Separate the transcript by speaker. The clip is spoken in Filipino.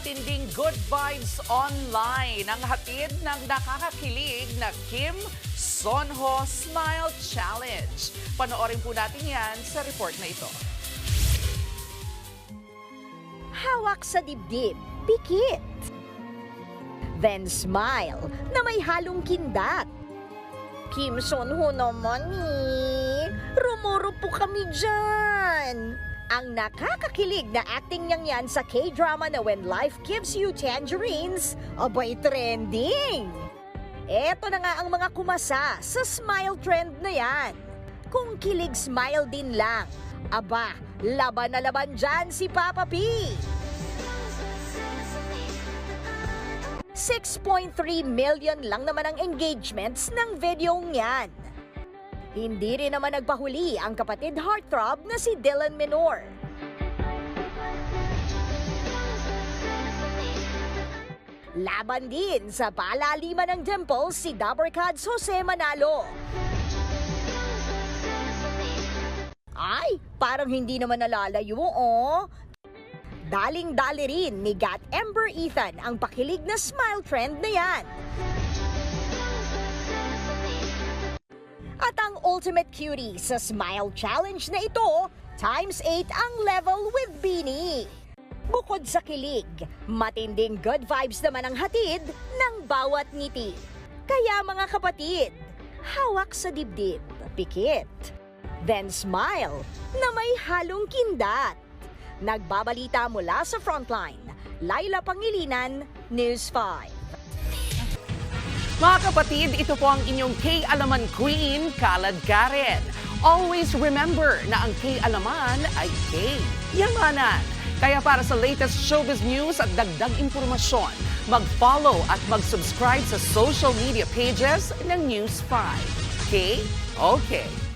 Speaker 1: matinding good vibes online ang hatid ng nakakakilig na Kim Sonho Smile Challenge. Panoorin po natin yan sa report na ito.
Speaker 2: Hawak sa dibdib, pikit. Then smile na may halong kindat. Kim Sonho naman Rumurupo kami dyan. Ang nakakakilig na acting niyang yan sa K-drama na When Life Gives You Tangerines, abay trending. Eto na nga ang mga kumasa sa smile trend na yan. Kung kilig smile din lang, aba, laban na laban dyan si Papa P. 6.3 million lang naman ang engagements ng videong yan. Hindi rin naman nagpahuli ang kapatid heartthrob na si Dylan Menor. Laban din sa palaliman ng dimples si Dabarkads Jose Manalo. Ay, parang hindi naman nalalayo, oh. Daling-dali rin ni Gat Ember Ethan ang pakilig na smile trend na yan. At ang ultimate cutie sa smile challenge na ito, times 8 ang level with Beanie. Bukod sa kilig, matinding good vibes naman ang hatid ng bawat ngiti. Kaya mga kapatid, hawak sa dibdib, pikit. Then smile na may halong kindat. Nagbabalita mula sa Frontline, Laila Pangilinan, News 5.
Speaker 1: Mga kapatid, ito po ang inyong K-Alaman Queen, Kalad Karen. Always remember na ang K-Alaman ay K-Yamanan. Kaya para sa latest showbiz news at dagdag impormasyon, mag-follow at mag-subscribe sa social media pages ng News 5. K? Okay.